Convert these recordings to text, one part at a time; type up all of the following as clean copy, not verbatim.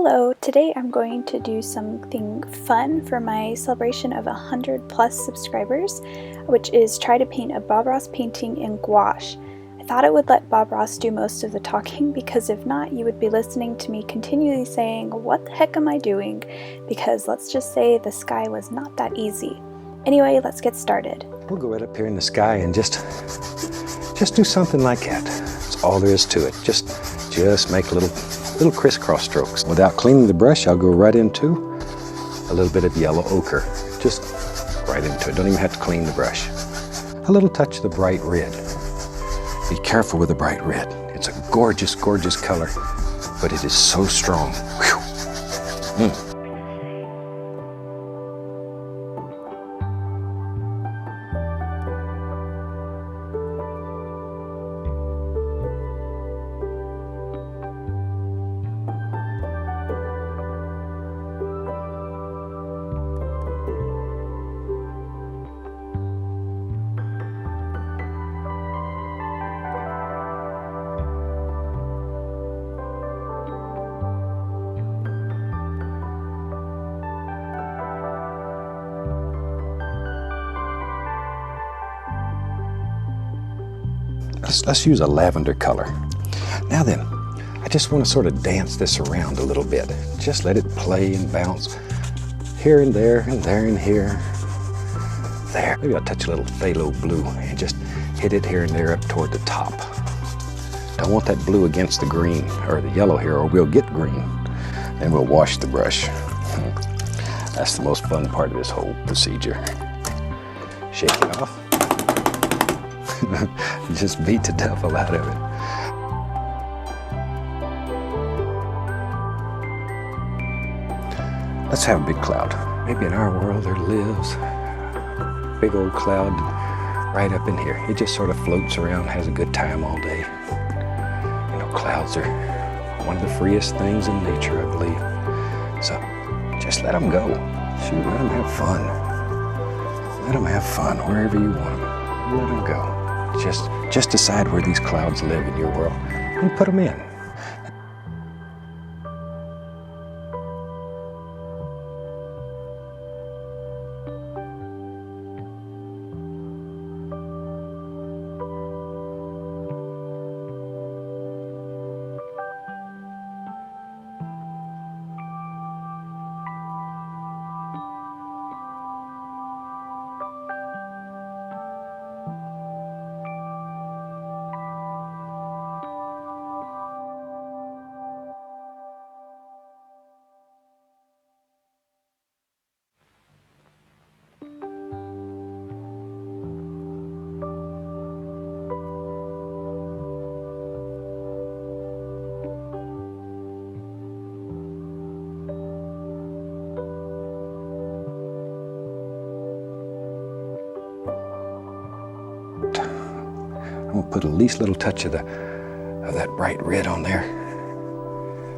Hello, today I'm going to do something fun for my celebration of 100 plus subscribers, which is try to paint a Bob Ross painting in gouache. I thought it would let Bob Ross do most of the talking because if not, you would be listening to me continually saying, "What the heck am I doing?" Because let's just say the sky was not that easy. Anyway, let's get started. We'll go right up here in the sky and just do something like that. That's all there is to it. Just make little crisscross strokes. Without cleaning the brush, I'll go right into a little bit of yellow ochre. Just right into it. Don't even have to clean the brush. A little touch of the bright red. Be careful with the bright red. It's a gorgeous, gorgeous color, but it is so strong. Whew. Let's use a lavender color. Now then, I just want to sort of dance this around a little bit. Just let it play and bounce here and there and there and here. There. Maybe I'll touch a little phthalo blue and just hit it here and there up toward the top. Don't want that blue against the green or the yellow here, or we'll get green. Then we'll wash the brush. That's the most fun part of this whole procedure. Shake it off. Just beat the devil out of it. Let's have a big cloud. Maybe in our world there lives a big old cloud right up in here. It just sort of floats around, has a good time all day. You know, clouds are one of the freest things in nature, I believe. So just let them go. Shoot, let them have fun. Let them have fun wherever you want them. Let them go. Just decide where these clouds live in your world and put them in. I'm gonna put at least a little touch of that bright red on there.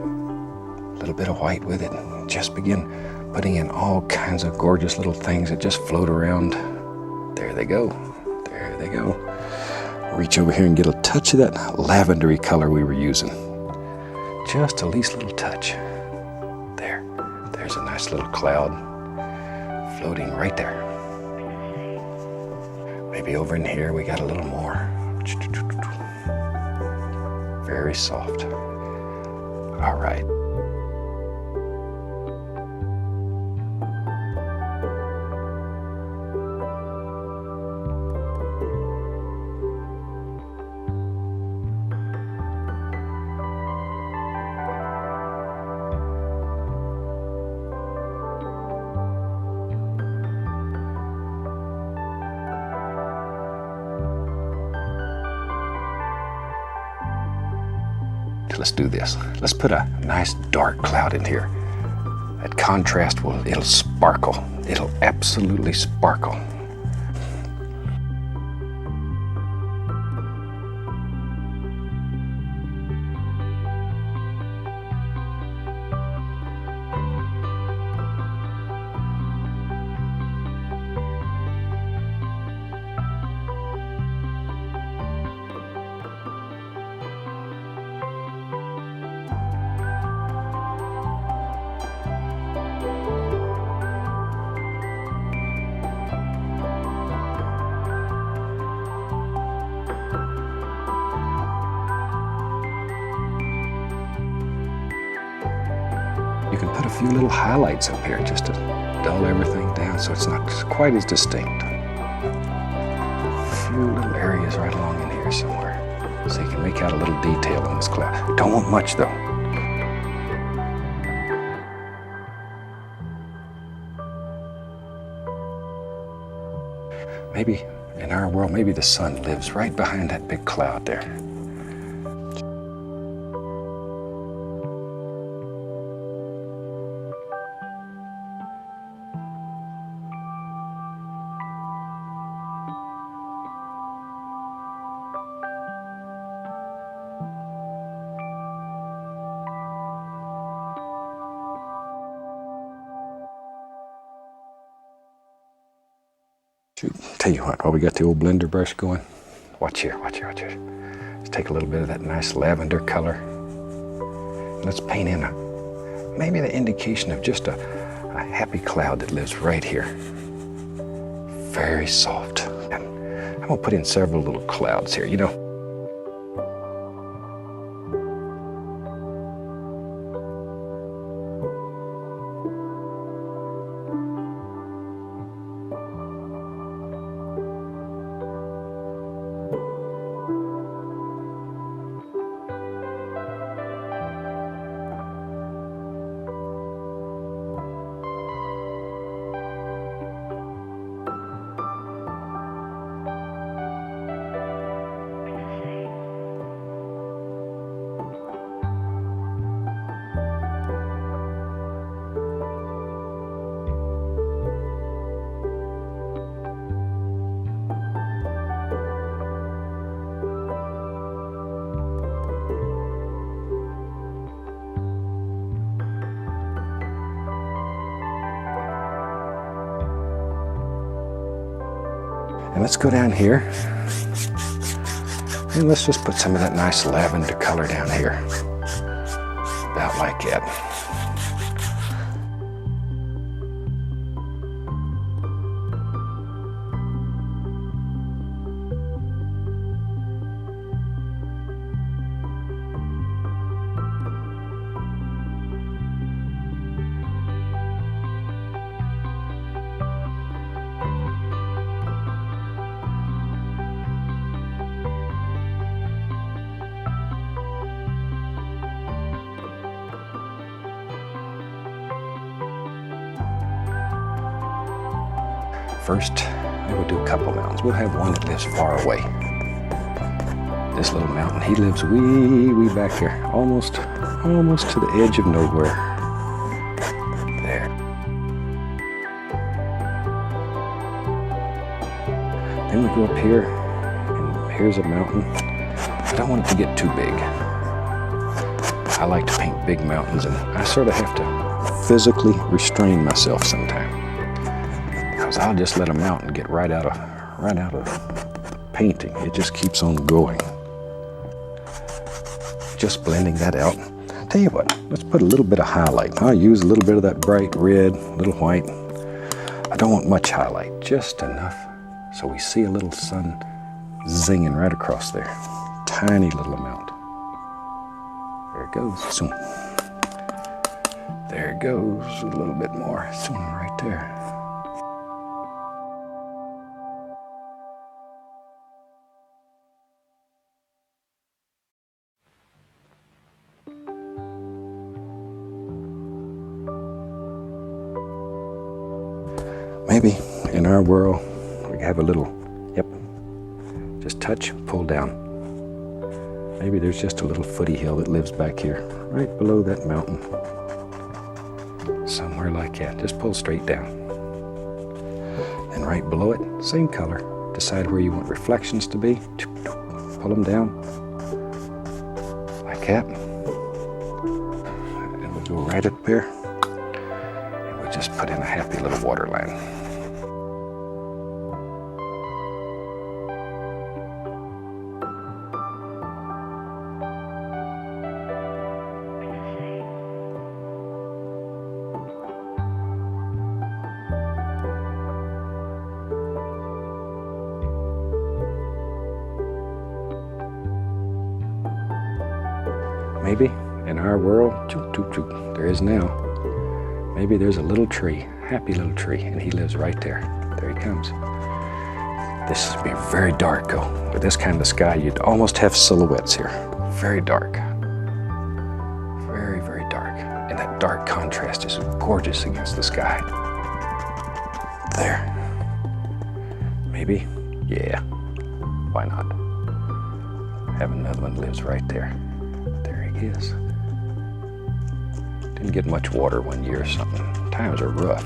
A little bit of white with it. Just begin putting in all kinds of gorgeous little things that just float around. There they go. There they go. Reach over here and get a touch of that lavendery color we were using. Just a least little touch. There. There's a nice little cloud floating right there. Maybe over in here we got a little more. Very soft. All right. Let's do this. Let's put a nice dark cloud in here. That contrast it'll sparkle. It'll absolutely sparkle. You can put a few little highlights up here just to dull everything down so it's not quite as distinct. A few little areas right along in here somewhere so you can make out a little detail in this cloud. Don't want much though. Maybe in our world, maybe the sun lives right behind that big cloud there. Tell you what, while we got the old blender brush going, watch here, watch here, watch here. Let's take a little bit of that nice lavender color. Let's paint in maybe the indication of just a happy cloud that lives right here. Very soft. And I'm gonna put in several little clouds here, you know. And let's go down here and let's just put some of that nice lavender color down here. About like that. First, we'll do a couple mountains. We'll have one that lives far away. This little mountain, he lives wee back here, almost to the edge of nowhere. There. Then we go up here, and here's a mountain. I don't want it to get too big. I like to paint big mountains, and I sort of have to physically restrain myself sometimes. I'll just let a mountain get right out of painting. It just keeps on going. Just blending that out. Tell you what, let's put a little bit of highlight. I'll use a little bit of that bright red, little white. I don't want much highlight, just enough so we see a little sun zinging right across there. Tiny little amount. There it goes. Zoom. There it goes. A little bit more. Zoom right there. Maybe in our world, we have a little, just touch, pull down. Maybe there's just a little footy hill that lives back here, right below that mountain. Somewhere like that, just pull straight down. And right below it, same color. Decide where you want reflections to be. Pull them down, like that. And we'll go right up there. And we'll just put in a happy little water line. Maybe in our world, there is now maybe there's a little tree, happy little tree, and he lives right there. There he comes. This would be very dark, though. With this kind of sky, you'd almost have silhouettes here. Very dark. Very, very dark. And that dark contrast is gorgeous against the sky. There. Maybe? Yeah. Why not? Have another one lives right there. There he is. Didn't get much water one year or something. Times are rough.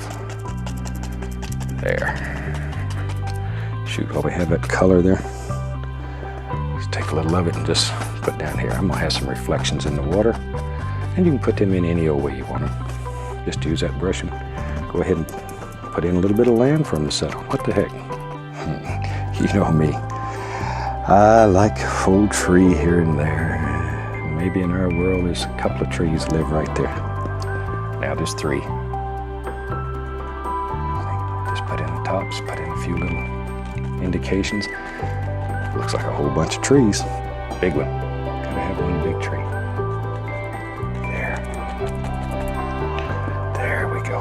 There. Shoot, while we have that color there, let's take a little of it and just put down here. I'm gonna have some reflections in the water, and you can put them in any old way you want them. Just use that brush and go ahead and put in a little bit of land for them to settle. What the heck? You know me. I like a full tree here and there. Maybe in our world there's a couple of trees live right there. Now there's 3. Just put in the tops, put in a few little indications. Looks like a whole bunch of trees. Big one. Gotta have one big tree. There. There we go.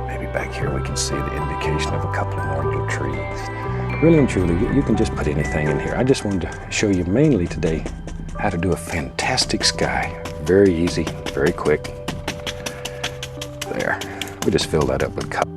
Maybe back here we can see the indication of a couple of more little trees. Really and truly, you can just put anything in here. I just wanted to show you mainly today how to do a fantastic sky. Very easy, very quick. There. We just fill that up with color.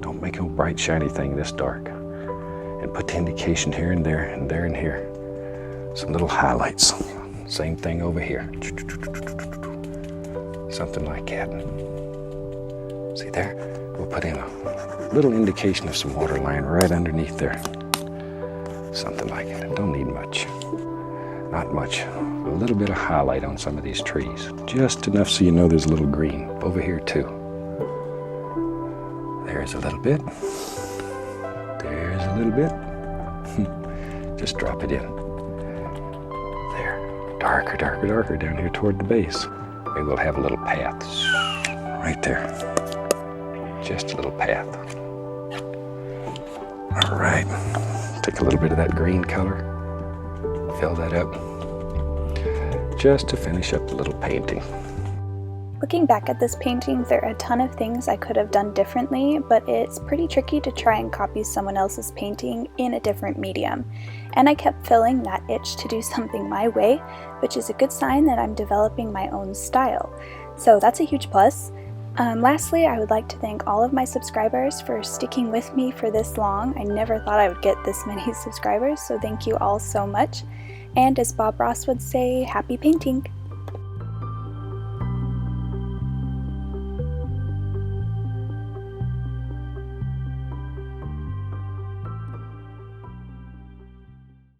Don't make a bright shiny thing this dark. And put the indication here and there and there and here. Some little highlights. Same thing over here. Something like that. See there? We'll put in a little indication of some water line right underneath there. Something like that. Don't need much. Not much. A little bit of highlight on some of these trees. Just enough so you know there's a little green. Over here too. There's a little bit. There's a little bit. Just drop it in. There. Darker, darker, darker down here toward the base. Maybe we'll have a little path. Right there. Just a little path. All right. Take a little bit of that green color. Fill that up. Just to finish up the little painting. Looking back at this painting, there are a ton of things I could have done differently, but it's pretty tricky to try and copy someone else's painting in a different medium. And I kept feeling that itch to do something my way, which is a good sign that I'm developing my own style. So that's a huge plus. Lastly, I would like to thank all of my subscribers for sticking with me for this long. I never thought I would get this many subscribers, so thank you all so much. And as Bob Ross would say, happy painting!